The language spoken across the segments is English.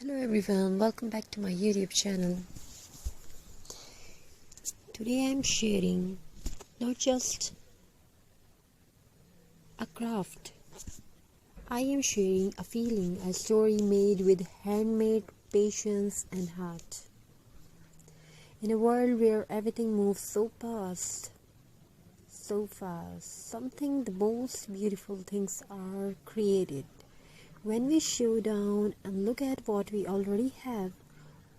Hello everyone, welcome back to my YouTube channel. Today I'm sharing not just a craft. I am sharing a feeling, a story made with handmade patience and heart. In a world where everything moves so fast, something the most beautiful things are created. When we slow down and look at what we already have,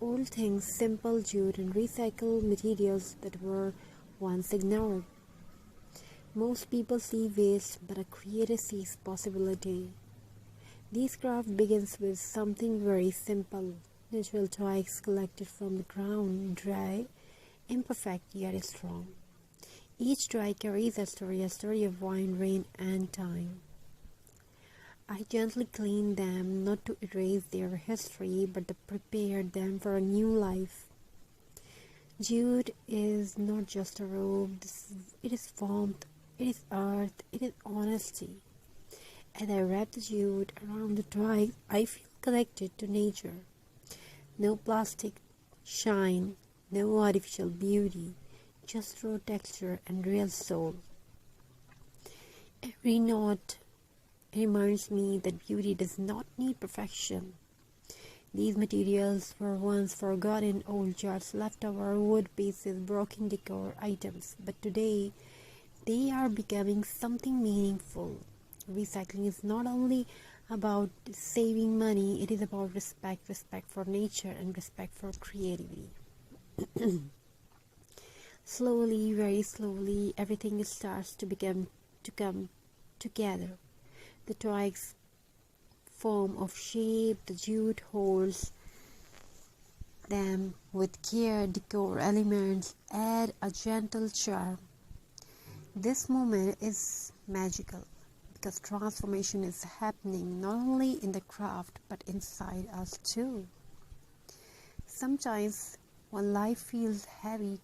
old things, simple jute and recycled materials that were once ignored. Most people see waste, but a creator sees possibility. This craft begins with something very simple. Natural twigs collected from the ground, dry, imperfect yet strong. Each twig carries a story of wind, rain and time. I gently clean them, not to erase their history, but to prepare them for a new life. Jute is not just a robe, it is warmth, it is earth, it is honesty. As I wrap the jute around the twig, I feel connected to nature. No plastic shine, no artificial beauty, just raw texture and real soul. Every knot reminds me that beauty does not need perfection. These materials were once forgotten old jars, leftover wood pieces, broken decor items, but today they are becoming something meaningful. Recycling is not only about saving money, it is about respect for nature and respect for creativity. Slowly, very slowly, everything starts to come together. The twigs form of shape, the jute holds them with care, decor elements add a gentle charm. This moment is magical because transformation is happening not only in the craft but inside us too. Sometimes when life feels heavy,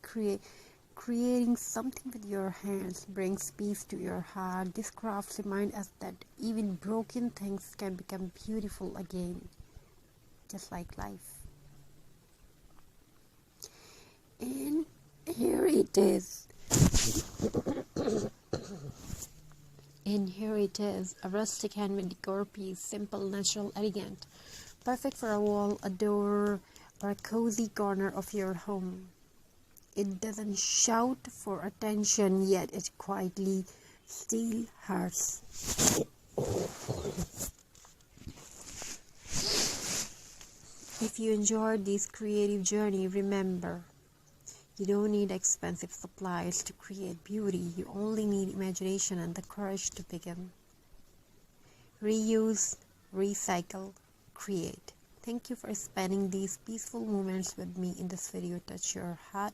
creating something with your hands brings peace to your heart. These crafts remind us that even broken things can become beautiful again, just like life. And here it is. A rustic handmade decor piece, simple, natural, elegant, perfect for a wall, a door, or a cozy corner of your home. It doesn't shout for attention, yet it quietly steals hearts. If you enjoyed this creative journey, remember, you don't need expensive supplies to create beauty. You only need imagination and the courage to begin. Reuse, recycle, create. Thank you for spending these peaceful moments with me in this video. Touch your heart.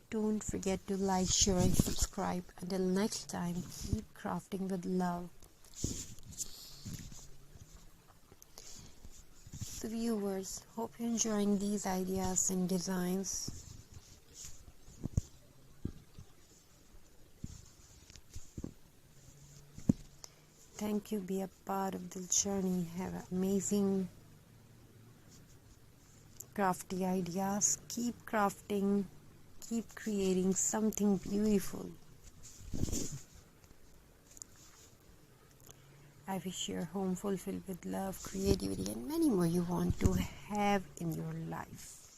Don't forget to like, share and subscribe. Until next time, keep crafting with love. So viewers, hope you're enjoying these ideas and designs. Thank you. Be a part of this journey. Have amazing crafty ideas. Keep crafting. Keep creating something beautiful. I wish your home fulfilled with love, creativity, and many more you want to have in your life.